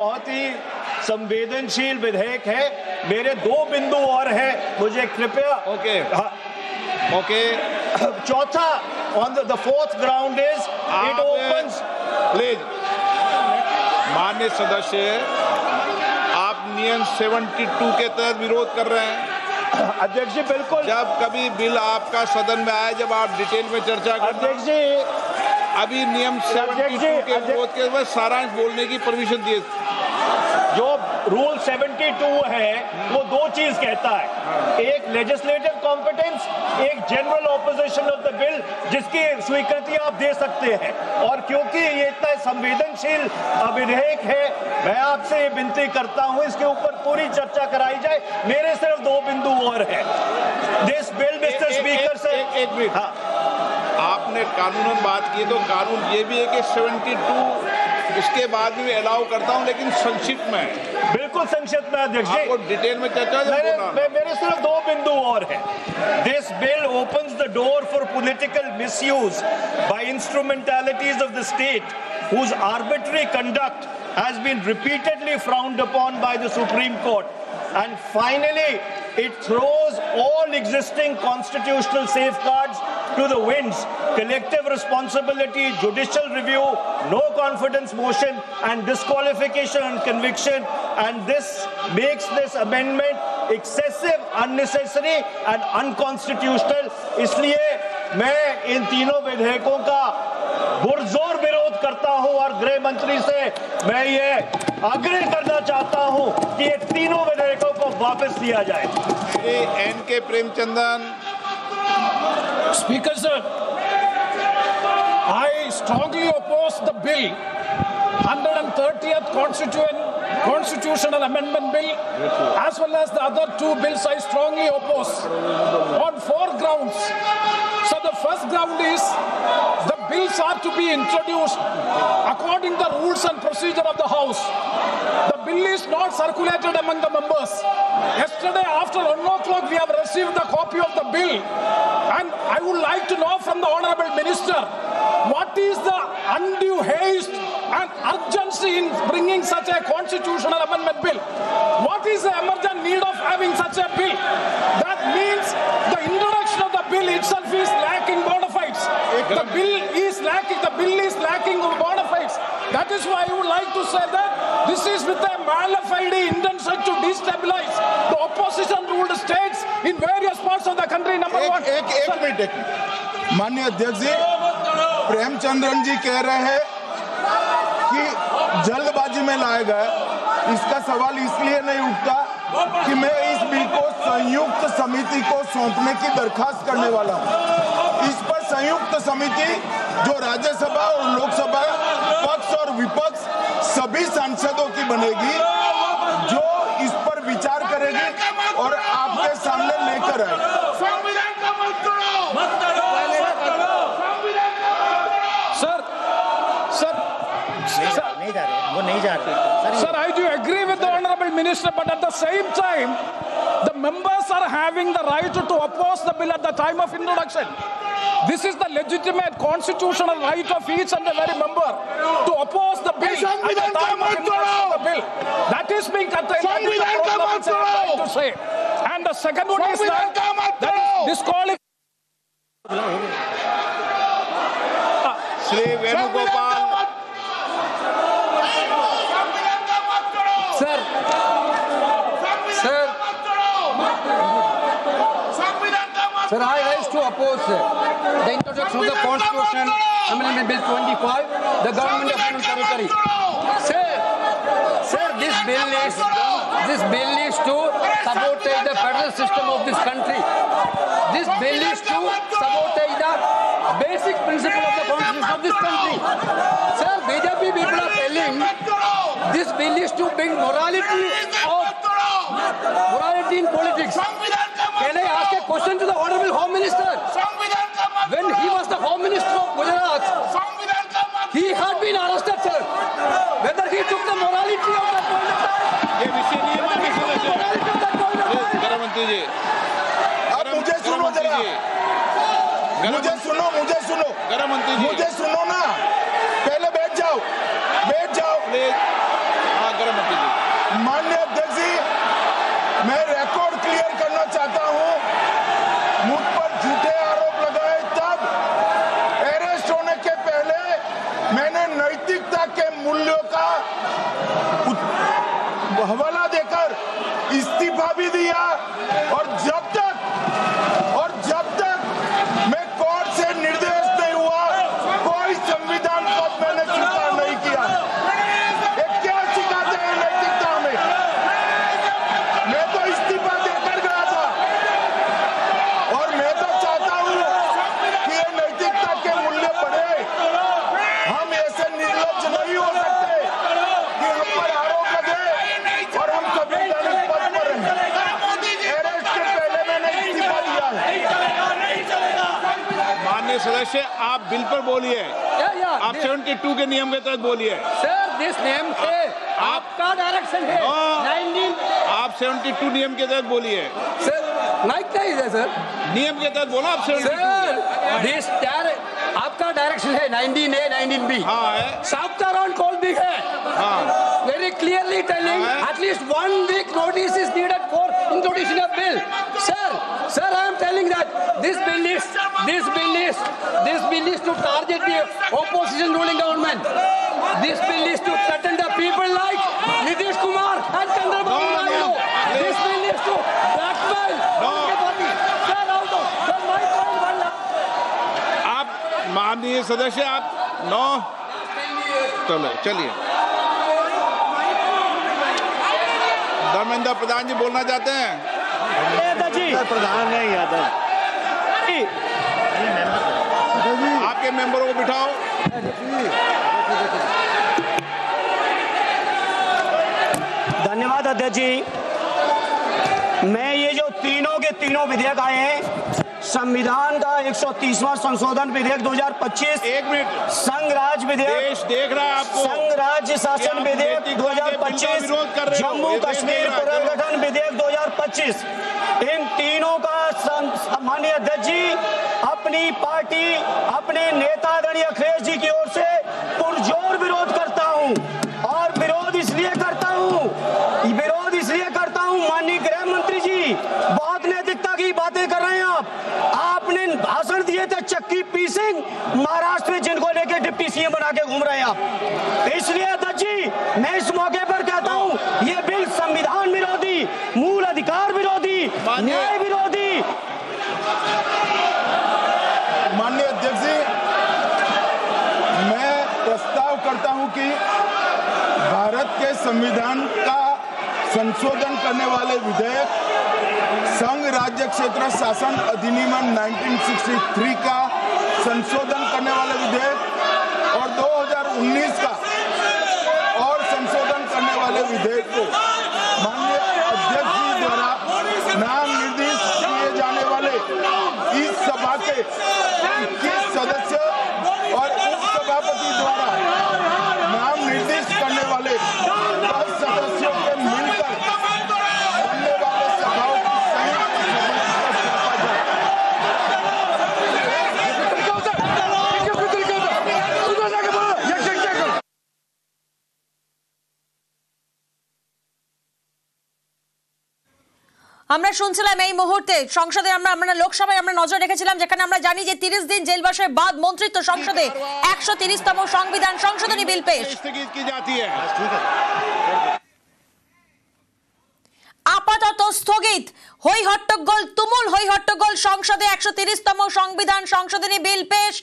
बहुत ही संवेदनशील विधेयक है। मेरे दो बिंदु और है, मुझे कृपया ओके चौथा on the fourth ground is it opens. Please माननीय सदस्य, आप नियम 72 के तहत विरोध कर रहे हैं। अध्यक्ष जी बिल्कुल, जब कभी बिल आपका सदन में आए, जब आप डिटेल में चर्चा करें। अध्यक्ष जी अभी नियम 72 के विरोध के बाद सारांश बोलने की परमिशन दिए। जो रूल 72 है वो दो चीज कहता है, एक लेजिस्लेटिव कॉम्पिटेंस, एक general opposition of the bill जिसकी स्वीकृति आप दे सकते हैं। और क्योंकि ये इतना संवेदनशील विधेयक है, मैं आपसे ये विनती करता हूं इसके ऊपर पूरी चर्चा कराई जाए। मेरे सिर्फ दो बिंदु और है। दिस बिल मिस्टर स्पीकर से एक मिनट, हाँ, आपने कानूनन बात की तो कानून ये भी है कि 72 उसके बाद भी अलाउ करता हूं, लेकिन संक्षिप्त में, बिल्कुल संक्षिप्त में अध्यक्ष जी, आपको डिटेल में चर्चा मेरे सिर्फ दो बिंदु और है। This bill opens the door for political misuse by instrumentalities of the state whose arbitrary conduct has been repeatedly frowned upon by the Supreme Court. And finally, it throws all existing constitutional safeguards to the winds: collective responsibility, judicial review, no confidence motion, and disqualification and conviction. And this makes this amendment excessive, unnecessary, and unconstitutional. इसलिए मैं इन तीनों विधेयकों का पुरजोर विरोध करता हूं और गृह मंत्री से मैं ये आग्रह करना चाहता हूं कि ये तीनों विधेयकों को वापस लिया जाए। Shri N K. Premachandran. Speaker sir, I strongly oppose the bill, 130th Constitutional Amendment Bill, as well as the other two bills I strongly oppose on 4 grounds. So the first ground is the bills are to be introduced according to the rules and procedure of the House. The bill is not circulated among the members. Yesterday after 1 o'clock we have received the copy of the bill, and I would like to know from the Honourable Minister, what is the undue haste and urgency in bringing such a constitutional amendment bill? What is the emergent need of having such a bill? That means the introduction of the bill itself is lacking bona fides. The bill is lacking bona fides. That is why I would like to say that this is with a mala fide intention to destabilize the opposition ruled states in various parts of the country. Number one. एक minute, माननीय अध्यक्ष जी, प्रेमचंद्रन जी कह रहे हैं कि जल्दबाजी में लाया गया। इसका सवाल इसलिए नहीं उठता कि मैं इस बिल को संयुक्त समिति को सौंपने की दरखास्त करने वाला हूं। इस पर संयुक्त समिति जो राज्यसभा और लोकसभा पक्ष और विपक्ष सभी सांसदों की बनेगी, जो इस पर विचार करेगी और आपके सामने लेकर आएगी। Sir, I do agree with the Honourable Minister, but at the same time, the members are having the right to oppose the bill at the time of introduction. This is the legitimate constitutional right of each and every member to oppose the bill at the time of introduction of the bill. That is being contained in the program, which I am trying to say. And the second one is that disqualification. Shri Venugopal. Sir, I rise to oppose the introduction of the Constitution Amendment Bill 25, the Government of Union Territory. Sir, this bill is to sabotage the federal system of this country. This bill is to sabotage the basic principle of the Constitution of this country. Sir, BJP people are telling this bill is to bring morality in politics. Can I ask a question to the Honourable Home Minister? When he was the Home Minister of Gujarat, he had been arrested, sir. Whether he took the morality of that point of time, गृह मंत्री जी, अब मुझे सुनो जरा, मुझे सुनो, गृह मंत्री जी, मुझे सुनो ना, पहले बैठ जाओ, प्लीज। हाँ, गृह हवाला देकर इस्तीफा भी दिया। और जब तक मैं कोर्ट से निर्देश नहीं हुआ, कोई संविधान पद मैंने स्वीकार नहीं किया। ये क्या सिखाते हैं नैतिकता में? मैं तो इस्तीफा देकर गया था और मैं तो चाहता हूं कि ये नैतिकता के मूल्य बढ़े। हम ऐसे निर्लज्ज नहीं हो सकते कि हम पर आरोप लगे और हम संवैधानिक पद पर रहें। अरेस्ट के पहले मैंने इस्तीफा दिया है। माननीय सदस्य, आप बिल पर बोलिए। आप 72 के नियम के तहत बोलिए। सर, दिस नियम से आपका डायरेक्शन है। 19 आप 72 नियम के तहत बोलिए। सर, माइक क्या है सर? नियम के तहत बोला आप 72। सर, दिस आपका डायरेक्शन है 19A 19B। हाँ है। साफ्तार ऑन कॉल भी है। हाँ। Very clearly telling at least 1 week notice is needed for introduction of bill. Sir, I am telling that this bill is to target the opposition ruling government. This bill is to threaten the people like Nitish Kumar and Chandrababu Naidu. This bill is to blackmail everybody. Sir, out of sir, my point one. आप माननीय सदस्य, आप 9 चलिए। धर्मेंद्र प्रधान जी बोलना चाहते हैं? प्रधान नहीं यादव, आपके मेंबरों को बिठाओ। धन्यवाद अध्यक्ष जी। मैं ये जो तीनों के तीनों विधेयक आए हैं, संविधान का 130वां संशोधन विधेयक 2025, 1 मिनट, संघ राज्य विधेयक, देश देख रहा है आपको, संघ राज्य शासन विधेयक 2025, जम्मू कश्मीर पुनर्गठन विधेयक 2025, इन तीनों का माननीय अध्यक्ष जी अपनी पार्टी, अपने नेतागण अखिलेश जी की ओर से पुरजोर विरोध करता हूं। और विरोध इसलिए करता हूं माननीय गृह मंत्री जी, बहुत नैतिकता की बातें कर रहे हैं आपने भाषण दिए थे चक्की पी सिंह महाराष्ट्र में, जिनको लेके डिप्टी सीएम बना के घूम रहे हैं आप। इसलिए अध्यक्ष जी, मैं इस मौके पर कहता हूं, ये बिल संविधान विरोधी, मूल अधिकार विरोधी, न्याय विरोधी। माननीय अध्यक्ष जी, मैं प्रस्ताव करता हूं कि भारत के संविधान का संशोधन करने वाले विधेयक, संघ राज्य क्षेत्र शासन अधिनियम 1963 का संशोधन करने वाले विधेयक और 2019 का और संशोधन करने वाले विधेयक को माननीय अध्यक्ष जी द्वारा नाम निर्देशित किए जाने वाले इस सभा के 21 सदस्य और उपसभापति द्वारा नाम निर्देशित करने वाले 10 सदस्यों के मिलकर बनने वाले सभाओं की संयुक्त আমরা শুনছিলাম এই মুহূর্তে সংসদে আমরা লোকসভায় আমরা নজর রেখেছিলাম, যেখানে আমরা জানি যে 30 দিন জেলবাসের বাদ মন্ত্রিত্ব সংসদে 130তম সংবিধান সংশোধনী বিল পেশ আপাতত স্থগিত। তুমুল হই হট্টগোল সংসদে 130তম সংবিধান সংশোধনী বিল পেশ।